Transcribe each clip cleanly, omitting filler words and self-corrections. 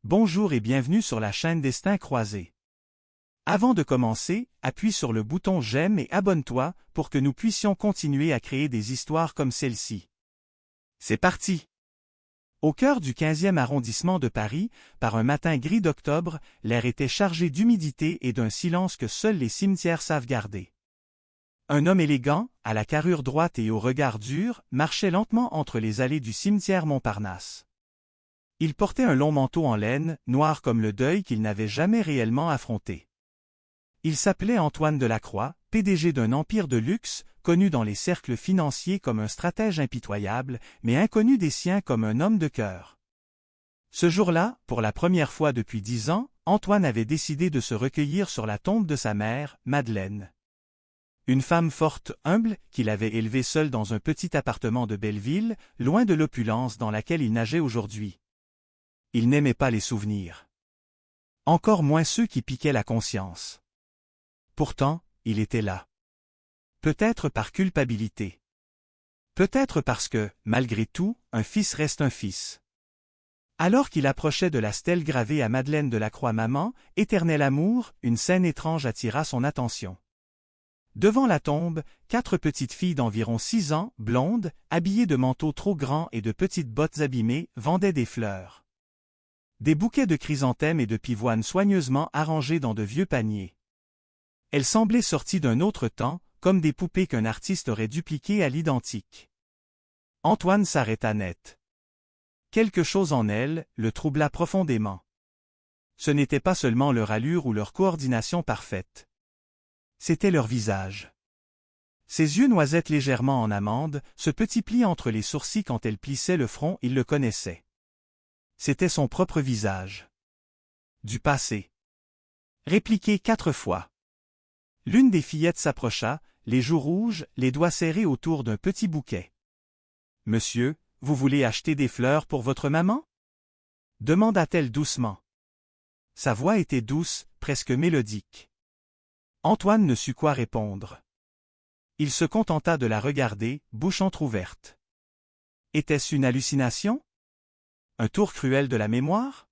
Bonjour et bienvenue sur la chaîne Destins croisés. Avant de commencer, appuie sur le bouton j'aime et abonne-toi pour que nous puissions continuer à créer des histoires comme celle-ci. C'est parti! Au cœur du 15e arrondissement de Paris, par un matin gris d'octobre, l'air était chargé d'humidité et d'un silence que seuls les cimetières savent garder. Un homme élégant, à la carrure droite et au regard dur, marchait lentement entre les allées du cimetière Montparnasse. Il portait un long manteau en laine, noir comme le deuil qu'il n'avait jamais réellement affronté. Il s'appelait Antoine Delacroix, PDG d'un empire de luxe, connu dans les cercles financiers comme un stratège impitoyable, mais inconnu des siens comme un homme de cœur. Ce jour-là, pour la première fois depuis 10 ans, Antoine avait décidé de se recueillir sur la tombe de sa mère, Madeleine. Une femme forte, humble, qu'il avait élevée seule dans un petit appartement de Belleville, loin de l'opulence dans laquelle il nageait aujourd'hui. Il n'aimait pas les souvenirs. Encore moins ceux qui piquaient la conscience. Pourtant, il était là. Peut-être par culpabilité. Peut-être parce que, malgré tout, un fils reste un fils. Alors qu'il approchait de la stèle gravée à Madeleine Delacroix Maman, éternel amour, une scène étrange attira son attention. Devant la tombe, 4 petites filles d'environ 6 ans, blondes, habillées de manteaux trop grands et de petites bottes abîmées, vendaient des fleurs. Des bouquets de chrysanthèmes et de pivoines soigneusement arrangés dans de vieux paniers. Elles semblaient sorties d'un autre temps, comme des poupées qu'un artiste aurait dupliquées à l'identique. Antoine s'arrêta net. Quelque chose en elles le troubla profondément. Ce n'était pas seulement leur allure ou leur coordination parfaite. C'était leur visage. Ses yeux noisettes légèrement en amande, ce petit pli entre les sourcils quand elle plissait le front, il le connaissait. C'était son propre visage. Du passé. Répliqué 4 fois. L'une des fillettes s'approcha, les joues rouges, les doigts serrés autour d'un petit bouquet. « Monsieur, vous voulez acheter des fleurs pour votre maman » demanda-t-elle doucement. Sa voix était douce, presque mélodique. Antoine ne sut quoi répondre. Il se contenta de la regarder, bouche entr'ouverte. Était-ce une hallucination? Un tour cruel de la mémoire?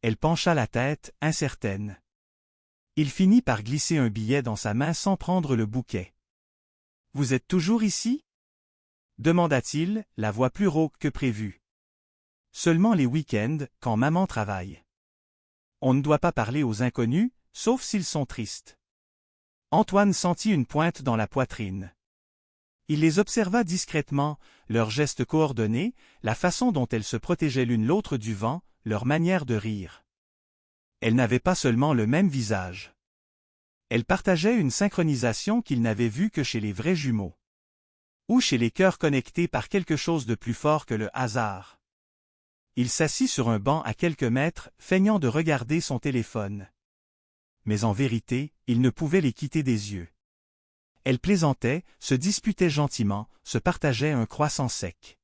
Elle pencha la tête, incertaine. Il finit par glisser un billet dans sa main sans prendre le bouquet. « Vous êtes toujours ici » demanda-t-il, la voix plus rauque que prévu. « Seulement les week-ends, quand maman travaille. On ne doit pas parler aux inconnus, sauf s'ils sont tristes. » Antoine sentit une pointe dans la poitrine. Il les observa discrètement, leurs gestes coordonnés, la façon dont elles se protégeaient l'une l'autre du vent, leur manière de rire. Elles n'avaient pas seulement le même visage. Elles partageaient une synchronisation qu'il n'avait vue que chez les vrais jumeaux. Ou chez les cœurs connectés par quelque chose de plus fort que le hasard. Il s'assit sur un banc à quelques mètres, feignant de regarder son téléphone. Mais en vérité, il ne pouvait les quitter des yeux. Elles plaisantaient, se disputaient gentiment, se partageaient un croissant sec.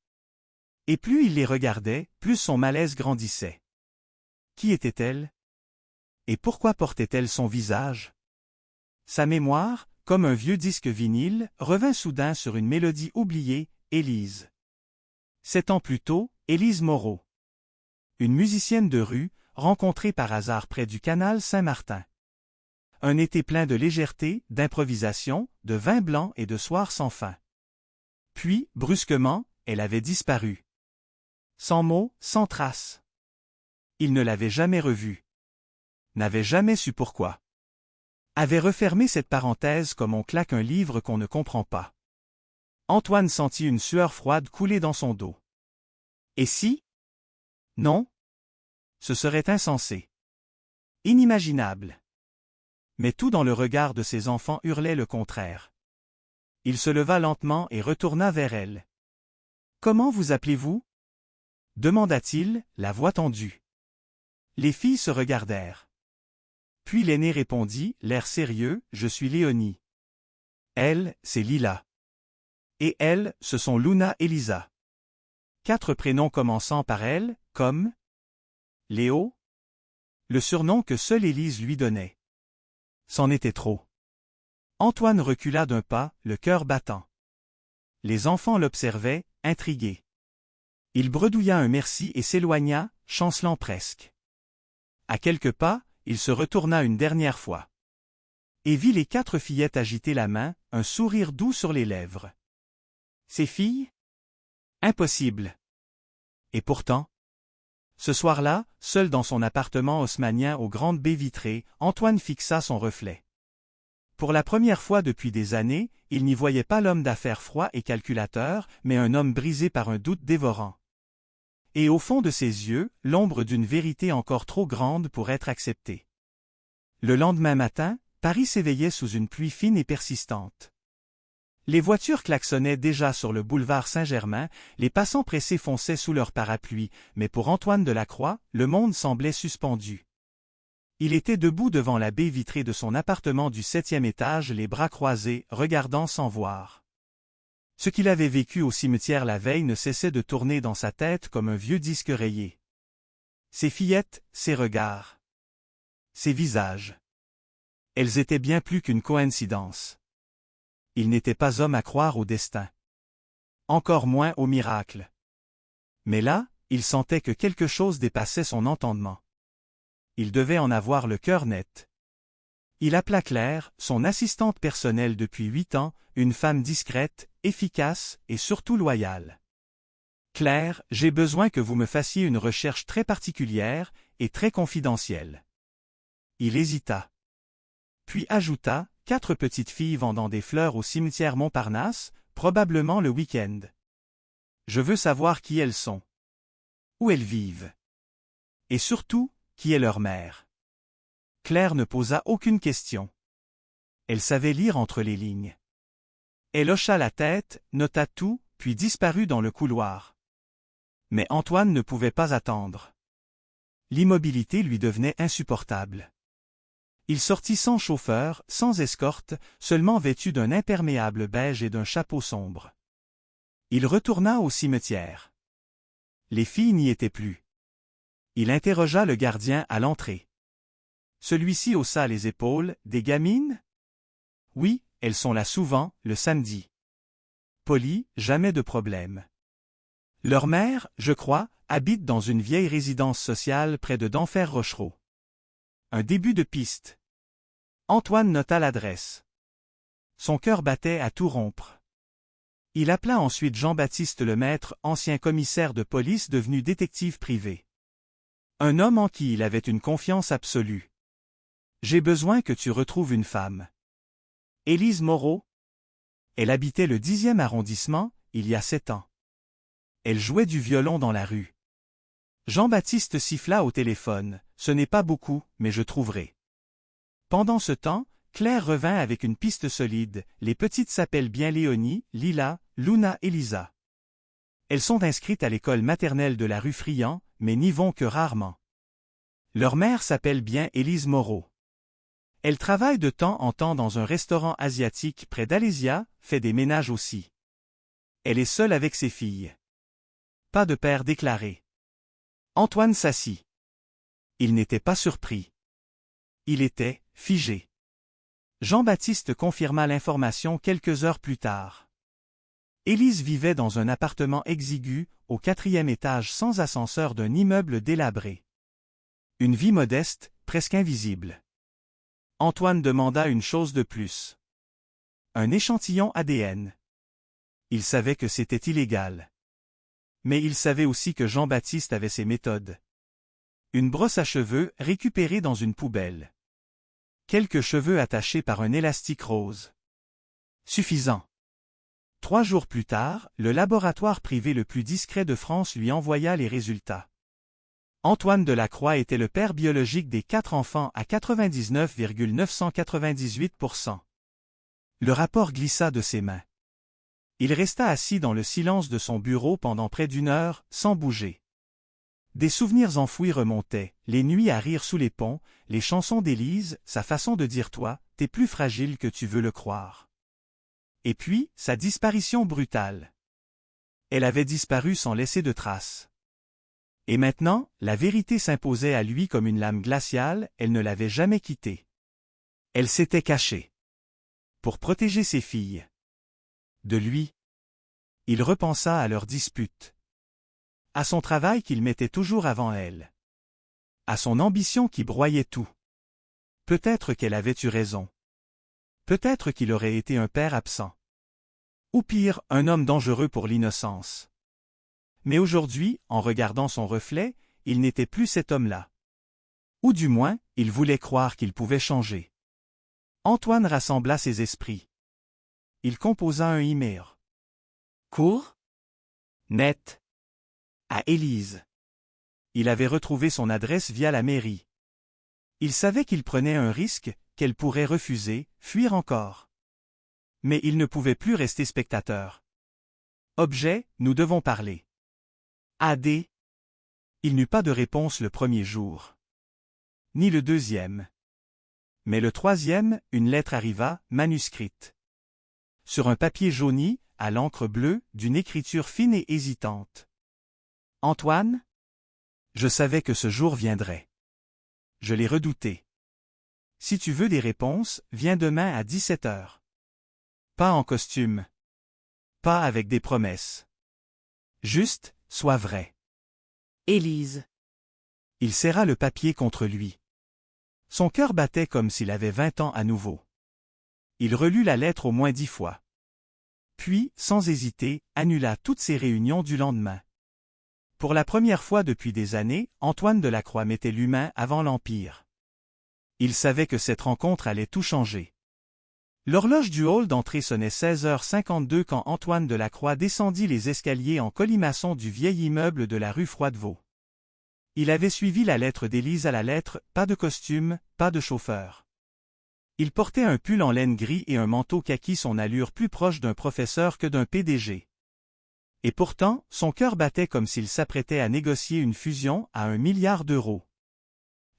Et plus il les regardait, plus son malaise grandissait. Qui était-elle? Et pourquoi portait-elle son visage? Sa mémoire, comme un vieux disque vinyle, revint soudain sur une mélodie oubliée, Élise. 7 ans plus tôt, Élise Moreau. Une musicienne de rue, rencontrée par hasard près du canal Saint-Martin. Un été plein de légèreté, d'improvisation, de vin blanc et de soirs sans fin. Puis, brusquement, elle avait disparu. Sans mots, sans trace. Il ne l'avait jamais revue. N'avait jamais su pourquoi. Avait refermé cette parenthèse comme on claque un livre qu'on ne comprend pas. Antoine sentit une sueur froide couler dans son dos. Et si? Non? Ce serait insensé. Inimaginable. Mais tout dans le regard de ses enfants hurlait le contraire. Il se leva lentement et retourna vers elle. « Comment vous appelez-vous » demanda-t-il, la voix tendue. Les filles se regardèrent. Puis l'aînée répondit, l'air sérieux, « Je suis Léonie. » Elle, c'est Lila. Et elles, ce sont Luna et Lisa. 4 prénoms commençant par elle, comme Léo, le surnom que seule Élise lui donnait. C'en était trop. Antoine recula d'un pas, le cœur battant. Les enfants l'observaient, intrigués. Il bredouilla un merci et s'éloigna, chancelant presque. À quelques pas, il se retourna une dernière fois. Et vit les 4 fillettes agiter la main, un sourire doux sur les lèvres. Ses filles? Impossible. Et pourtant? Ce soir-là, seul dans son appartement haussmannien aux grandes baies vitrées, Antoine fixa son reflet. Pour la première fois depuis des années, il n'y voyait pas l'homme d'affaires froid et calculateur, mais un homme brisé par un doute dévorant. Et au fond de ses yeux, l'ombre d'une vérité encore trop grande pour être acceptée. Le lendemain matin, Paris s'éveillait sous une pluie fine et persistante. Les voitures klaxonnaient déjà sur le boulevard Saint-Germain, les passants pressés fonçaient sous leur parapluie, mais pour Antoine Delacroix, le monde semblait suspendu. Il était debout devant la baie vitrée de son appartement du 7e étage, les bras croisés, regardant sans voir. Ce qu'il avait vécu au cimetière la veille ne cessait de tourner dans sa tête comme un vieux disque rayé. Ses fillettes, ses regards. Ses visages. Elles étaient bien plus qu'une coïncidence. Il n'était pas homme à croire au destin. Encore moins au miracle. Mais là, il sentait que quelque chose dépassait son entendement. Il devait en avoir le cœur net. Il appela Claire, son assistante personnelle depuis 8 ans, une femme discrète, efficace et surtout loyale. « Claire, j'ai besoin que vous me fassiez une recherche très particulière et très confidentielle. » Il hésita. Puis ajouta, 4 petites filles vendant des fleurs au cimetière Montparnasse, probablement le week-end. Je veux savoir qui elles sont. Où elles vivent. Et surtout, qui est leur mère. Claire ne posa aucune question. Elle savait lire entre les lignes. Elle hocha la tête, nota tout, puis disparut dans le couloir. Mais Antoine ne pouvait pas attendre. L'immobilité lui devenait insupportable. Il sortit sans chauffeur, sans escorte, seulement vêtu d'un imperméable beige et d'un chapeau sombre. Il retourna au cimetière. Les filles n'y étaient plus. Il interrogea le gardien à l'entrée. Celui-ci haussa les épaules. Des gamines? Oui, elles sont là souvent, le samedi. Poli, jamais de problème. Leur mère, je crois, habite dans une vieille résidence sociale près de Denfert-Rochereau. Un début de piste. Antoine nota l'adresse. Son cœur battait à tout rompre. Il appela ensuite Jean-Baptiste Lemaître, ancien commissaire de police devenu détective privé. Un homme en qui il avait une confiance absolue. J'ai besoin que tu retrouves une femme. Élise Moreau? Elle habitait le 10e arrondissement, il y a 7 ans. Elle jouait du violon dans la rue. Jean-Baptiste siffla au téléphone. Ce n'est pas beaucoup, mais je trouverai. Pendant ce temps, Claire revint avec une piste solide. Les petites s'appellent bien Léonie, Lila, Luna et Lisa. Elles sont inscrites à l'école maternelle de la rue Friand, mais n'y vont que rarement. Leur mère s'appelle bien Élise Moreau. Elle travaille de temps en temps dans un restaurant asiatique près d'Alésia, fait des ménages aussi. Elle est seule avec ses filles. Pas de père déclaré. Antoine s'assit. Il n'était pas surpris. Il était figé. Jean-Baptiste confirma l'information quelques heures plus tard. Élise vivait dans un appartement exigu, au 4e étage sans ascenseur d'un immeuble délabré. Une vie modeste, presque invisible. Antoine demanda une chose de plus. Un échantillon ADN. Il savait que c'était illégal. Mais il savait aussi que Jean-Baptiste avait ses méthodes. Une brosse à cheveux récupérée dans une poubelle. Quelques cheveux attachés par un élastique rose. Suffisant. 3 jours plus tard, le laboratoire privé le plus discret de France lui envoya les résultats. Antoine Delacroix était le père biologique des 4 enfants à 99,998%. Le rapport glissa de ses mains. Il resta assis dans le silence de son bureau pendant près d'1 heure, sans bouger. Des souvenirs enfouis remontaient, les nuits à rire sous les ponts, les chansons d'Élise, sa façon de dire « toi, t'es plus fragile que tu veux le croire ». Et puis, sa disparition brutale. Elle avait disparu sans laisser de traces. Et maintenant, la vérité s'imposait à lui comme une lame glaciale, elle ne l'avait jamais quitté. Elle s'était cachée. Pour protéger ses filles. De lui. Il repensa à leur dispute. À son travail qu'il mettait toujours avant elle. à son ambition qui broyait tout. Peut-être qu'elle avait eu raison. Peut-être qu'il aurait été un père absent. Ou pire, un homme dangereux pour l'innocence. Mais aujourd'hui, en regardant son reflet, il n'était plus cet homme-là. Ou du moins, il voulait croire qu'il pouvait changer. Antoine rassembla ses esprits. Il composa un email. Court, net, à Élise. Il avait retrouvé son adresse via la mairie. Il savait qu'il prenait un risque, qu'elle pourrait refuser, fuir encore. Mais il ne pouvait plus rester spectateur. Objet, nous devons parler. AD. Il n'eut pas de réponse le premier jour. Ni le deuxième. Mais le troisième, une lettre arriva, manuscrite. Sur un papier jauni, à l'encre bleue, d'une écriture fine et hésitante. Antoine? Je savais que ce jour viendrait. Je l'ai redouté. Si tu veux des réponses, viens demain à 17 heures. Pas en costume. Pas avec des promesses. Juste, sois vrai. Élise. Il serra le papier contre lui. Son cœur battait comme s'il avait 20 ans à nouveau. Il relut la lettre au moins 10 fois. Puis, sans hésiter, annula toutes ses réunions du lendemain. Pour la première fois depuis des années, Antoine Delacroix mettait l'humain avant l'empire. Il savait que cette rencontre allait tout changer. L'horloge du hall d'entrée sonnait 16h52 quand Antoine Delacroix descendit les escaliers en colimaçon du vieil immeuble de la rue Froidevaux. Il avait suivi la lettre d'Élise à la lettre, pas de costume, pas de chauffeur. Il portait un pull en laine gris et un manteau kaki, son allure plus proche d'un professeur que d'un PDG. Et pourtant, son cœur battait comme s'il s'apprêtait à négocier une fusion à 1 milliard d'euros.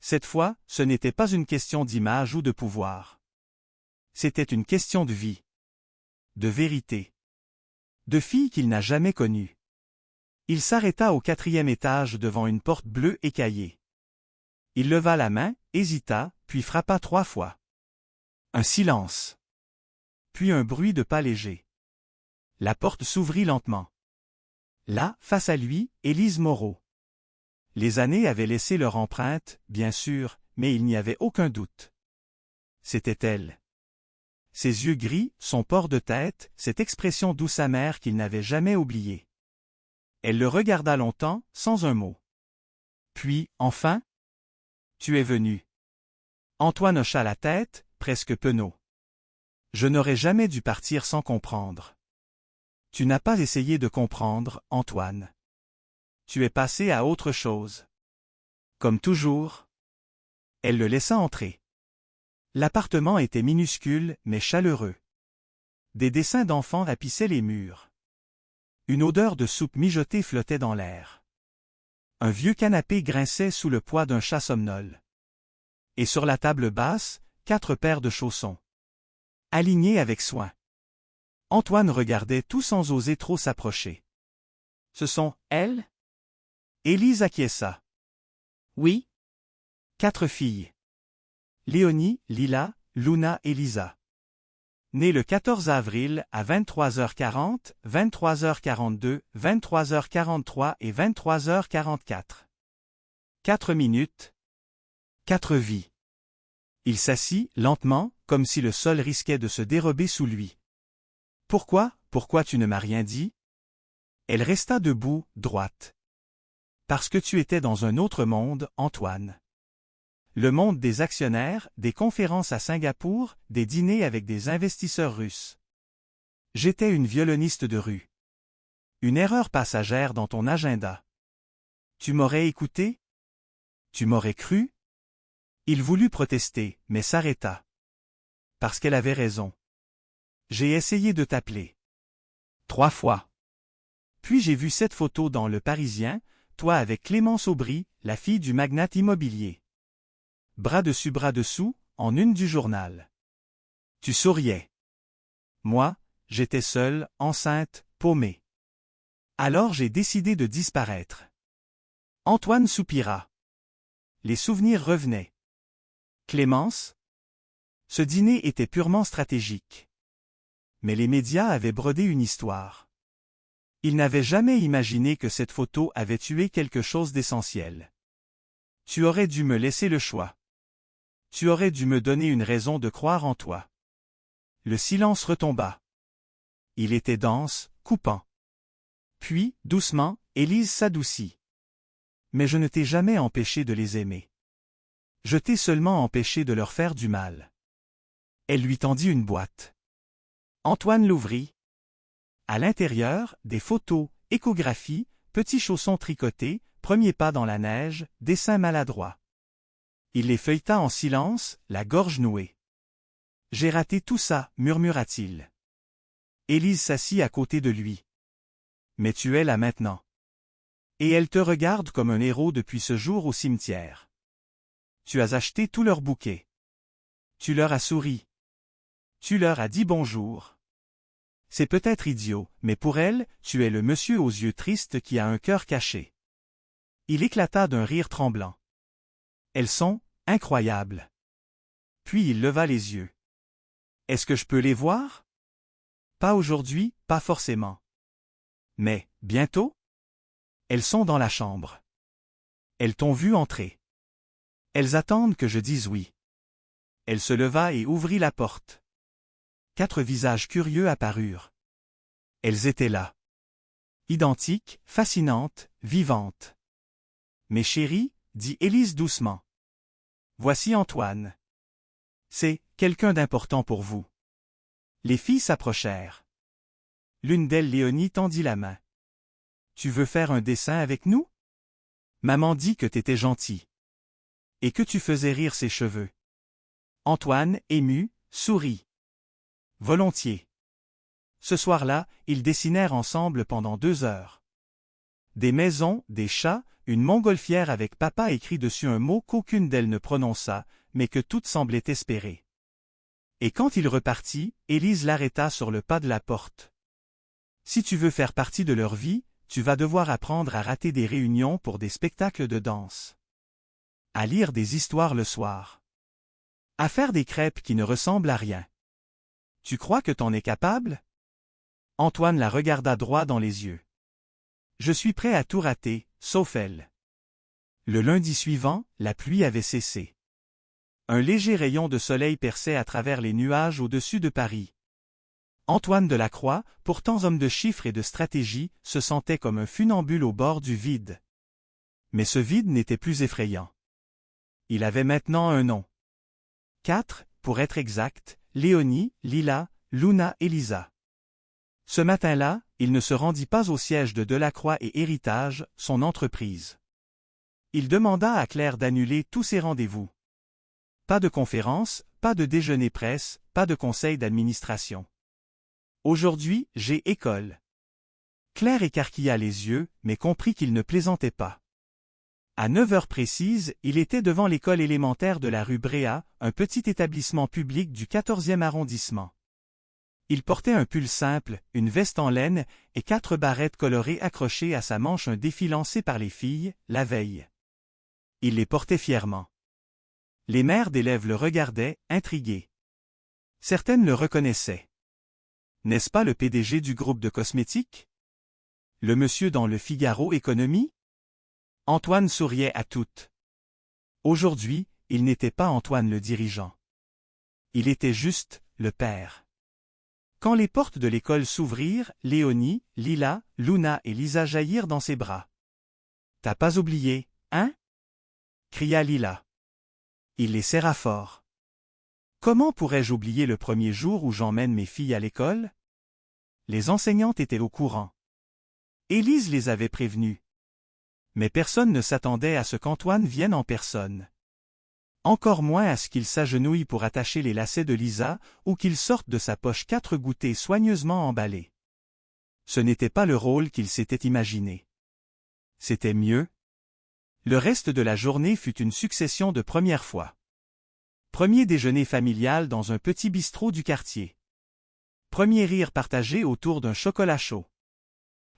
Cette fois, ce n'était pas une question d'image ou de pouvoir. C'était une question de vie. De vérité. De fille qu'il n'a jamais connue. Il s'arrêta au 4e étage devant une porte bleue écaillée. Il leva la main, hésita, puis frappa 3 fois. Un silence. Puis un bruit de pas léger. La porte s'ouvrit lentement. Là, face à lui, Élise Moreau. Les années avaient laissé leur empreinte, bien sûr, mais il n'y avait aucun doute. C'était elle. Ses yeux gris, son port de tête, cette expression douce amère qu'il n'avait jamais oubliée. Elle le regarda longtemps, sans un mot. Puis, enfin, « Tu es venu. » Antoine hocha la tête, presque penaud. « Je n'aurais jamais dû partir sans comprendre. » « Tu n'as pas essayé de comprendre, Antoine. Tu es passé à autre chose. » Comme toujours. Elle le laissa entrer. L'appartement était minuscule, mais chaleureux. Des dessins d'enfants tapissaient les murs. Une odeur de soupe mijotée flottait dans l'air. Un vieux canapé grinçait sous le poids d'un chat somnole. Et sur la table basse, 4 paires de chaussons. Alignés avec soin. Antoine regardait tout sans oser trop s'approcher. « Ce sont elles ?» Élise acquiesça. « Oui. » 4 filles. Léonie, Lila, Luna et Lisa. Nées le 14 avril à 23h40, 23h42, 23h43 et 23h44. 4 minutes. 4 vies. Il s'assit, lentement, comme si le sol risquait de se dérober sous lui. « Pourquoi tu ne m'as rien dit ?» Elle resta debout, droite. « Parce que tu étais dans un autre monde, Antoine. Le monde des actionnaires, des conférences à Singapour, des dîners avec des investisseurs russes. J'étais une violoniste de rue. Une erreur passagère dans ton agenda. Tu m'aurais écouté? Tu m'aurais cru? » Il voulut protester, mais s'arrêta. Parce qu'elle avait raison. J'ai essayé de t'appeler. 3 fois. Puis j'ai vu cette photo dans Le Parisien, toi avec Clémence Aubry, la fille du magnate immobilier. Bras dessus bras dessous, en une du journal. Tu souriais. Moi, j'étais seule, enceinte, paumée. Alors j'ai décidé de disparaître. Antoine soupira. Les souvenirs revenaient. Clémence? Ce dîner était purement stratégique. Mais les médias avaient brodé une histoire. Il n'avait jamais imaginé que cette photo avait tué quelque chose d'essentiel. Tu aurais dû me laisser le choix. Tu aurais dû me donner une raison de croire en toi. Le silence retomba. Il était dense, coupant. Puis, doucement, Élise s'adoucit. Mais je ne t'ai jamais empêché de les aimer. Je t'ai seulement empêché de leur faire du mal. Elle lui tendit une boîte. Antoine l'ouvrit. À l'intérieur, des photos, échographies, petits chaussons tricotés, premiers pas dans la neige, dessins maladroits. Il les feuilleta en silence, la gorge nouée. « J'ai raté tout ça, murmura-t-il. Élise s'assit à côté de lui. « Mais tu es là maintenant. Et elle te regarde comme un héros depuis ce jour au cimetière. Tu as acheté tous leurs bouquets. Tu leur as souri. Tu leur as dit bonjour. C'est peut-être idiot, mais pour elle, tu es le monsieur aux yeux tristes qui a un cœur caché. » Il éclata d'un rire tremblant. « Elles sont incroyables. » Puis il leva les yeux. « Est-ce que je peux les voir? » « Pas aujourd'hui, pas forcément. Mais, bientôt? Elles sont dans la chambre. Elles t'ont vu entrer. Elles attendent que je dise oui. » Elle se leva et ouvrit la porte. 4 visages curieux apparurent. Elles étaient là. Identiques, fascinantes, vivantes. « Mes chéris, dit Élise doucement. Voici Antoine. C'est quelqu'un d'important pour vous. Les filles s'approchèrent. L'une d'elles, Léonie, tendit la main. Tu veux faire un dessin avec nous? Maman dit que t'étais gentil. Et que tu faisais rire ses cheveux. Antoine, ému, sourit. Volontiers. Ce soir-là, ils dessinèrent ensemble pendant 2 heures. Des maisons, des chats, une montgolfière avec papa écrit dessus un mot qu'aucune d'elles ne prononça, mais que toutes semblaient espérer. Et quand il repartit, Élise l'arrêta sur le pas de la porte. Si tu veux faire partie de leur vie, tu vas devoir apprendre à rater des réunions pour des spectacles de danse. À lire des histoires le soir. À faire des crêpes qui ne ressemblent à rien. Tu crois que t'en es capable? Antoine la regarda droit dans les yeux. Je suis prêt à tout rater, sauf elle. Le lundi suivant, la pluie avait cessé. Un léger rayon de soleil perçait à travers les nuages au-dessus de Paris. Antoine Delacroix, pourtant homme de chiffres et de stratégie, se sentait comme un funambule au bord du vide. Mais ce vide n'était plus effrayant. Il avait maintenant un nom. 4, pour être exact, Léonie, Lila, Luna et Lisa. Ce matin-là, il ne se rendit pas au siège de Delacroix et Héritage, son entreprise. Il demanda à Claire d'annuler tous ses rendez-vous. Pas de conférence, pas de déjeuner presse, pas de conseil d'administration. Aujourd'hui, j'ai école. Claire écarquilla les yeux, mais comprit qu'il ne plaisantait pas. À 9 heures précises, il était devant l'école élémentaire de la rue Bréa, un petit établissement public du 14e arrondissement. Il portait un pull simple, une veste en laine et 4 barrettes colorées accrochées à sa manche, un défi lancé par les filles, la veille. Il les portait fièrement. Les mères d'élèves le regardaient, intriguées. Certaines le reconnaissaient. N'est-ce pas le PDG du groupe de cosmétiques? Le monsieur dans le Figaro Économie? Antoine souriait à toutes. Aujourd'hui, il n'était pas Antoine le dirigeant. Il était juste le père. Quand les portes de l'école s'ouvrirent, Léonie, Lila, Luna et Lisa jaillirent dans ses bras. « T'as pas oublié, hein? » cria Lila. Il les serra fort. « Comment pourrais-je oublier le premier jour où j'emmène mes filles à l'école? » Les enseignantes étaient au courant. Élise les avait prévenues. Mais personne ne s'attendait à ce qu'Antoine vienne en personne. Encore moins à ce qu'il s'agenouille pour attacher les lacets de Lisa ou qu'il sorte de sa poche 4 goûters soigneusement emballés. Ce n'était pas le rôle qu'il s'était imaginé. C'était mieux. Le reste de la journée fut une succession de premières fois. Premier déjeuner familial dans un petit bistrot du quartier. Premier rire partagé autour d'un chocolat chaud.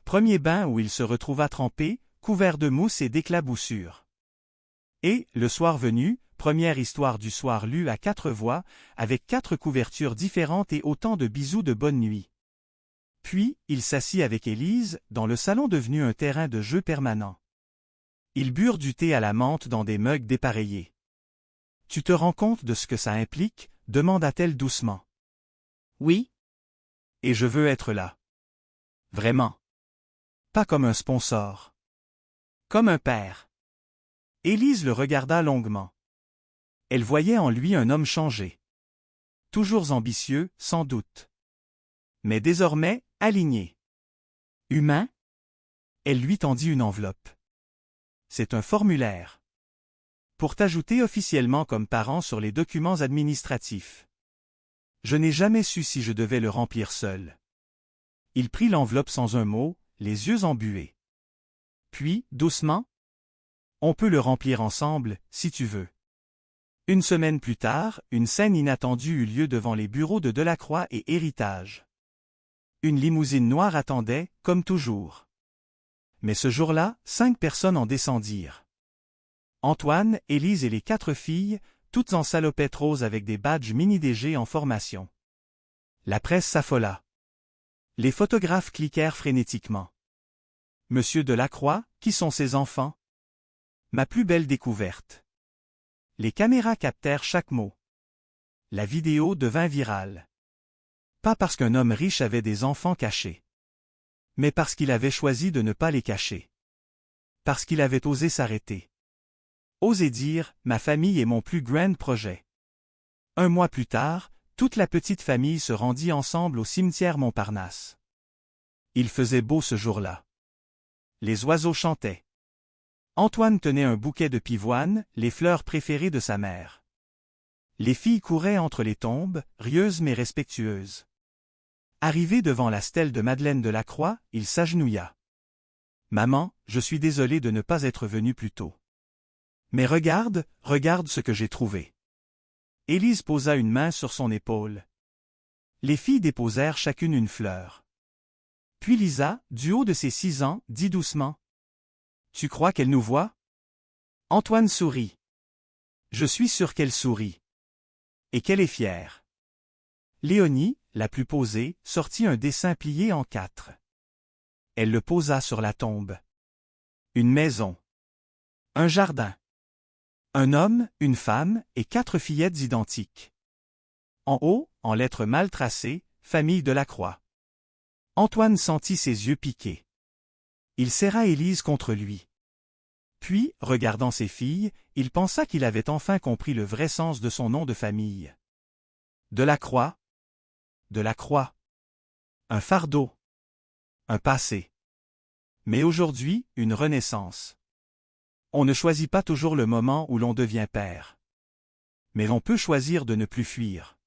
Premier bain où il se retrouva trempé, couvert de mousse et d'éclaboussures. Et, le soir venu, première histoire du soir lue à 4 voix, avec 4 couvertures différentes et autant de bisous de bonne nuit. Puis, il s'assit avec Élise, dans le salon devenu un terrain de jeu permanent. Ils burent du thé à la menthe dans des mugs dépareillés. Tu te rends compte de ce que ça implique? Demanda-t-elle doucement. Oui. Et je veux être là. Vraiment. Pas comme un sponsor. Comme un père. Élise le regarda longuement. Elle voyait en lui un homme changé. Toujours ambitieux, sans doute. Mais désormais, aligné. Humain? Elle lui tendit une enveloppe. C'est un formulaire. Pour t'ajouter officiellement comme parent sur les documents administratifs. Je n'ai jamais su si je devais le remplir seul. Il prit l'enveloppe sans un mot, les yeux embués. Puis, doucement, on peut le remplir ensemble, si tu veux. Une semaine plus tard, une scène inattendue eut lieu devant les bureaux de Delacroix et Héritage. Une limousine noire attendait, comme toujours. Mais ce jour-là, 5 personnes en descendirent. Antoine, Élise et les 4 filles, toutes en salopette rose avec des badges mini-DG en formation. La presse s'affola. Les photographes cliquèrent frénétiquement. Monsieur Delacroix, qui sont ces enfants? Ma plus belle découverte. Les caméras captèrent chaque mot. La vidéo devint virale. Pas parce qu'un homme riche avait des enfants cachés. Mais parce qu'il avait choisi de ne pas les cacher. Parce qu'il avait osé s'arrêter. Osé dire, ma famille est mon plus grand projet. 1 mois plus tard, toute la petite famille se rendit ensemble au cimetière Montparnasse. Il faisait beau ce jour-là. Les oiseaux chantaient. Antoine tenait un bouquet de pivoine, les fleurs préférées de sa mère. Les filles couraient entre les tombes, rieuses mais respectueuses. Arrivé devant la stèle de Madeleine Delacroix, il s'agenouilla. « Maman, je suis désolé de ne pas être venu plus tôt. Mais regarde ce que j'ai trouvé. » Élise posa une main sur son épaule. Les filles déposèrent chacune une fleur. Puis Lisa, du haut de ses 6 ans, dit doucement. « Tu crois qu'elle nous voit? » Antoine sourit. « Je suis sûr qu'elle sourit. Et qu'elle est fière. » Léonie, la plus posée, sortit un dessin plié en 4. Elle le posa sur la tombe. Une maison. Un jardin. Un homme, une femme et 4 fillettes identiques. En haut, en lettres mal tracées, famille Delacroix. Antoine sentit ses yeux piquer. Il serra Élise contre lui. Puis, regardant ses filles, il pensa qu'il avait enfin compris le vrai sens de son nom de famille. Delacroix. Delacroix. Un fardeau. Un passé. Mais aujourd'hui, une renaissance. On ne choisit pas toujours le moment où l'on devient père. Mais on peut choisir de ne plus fuir.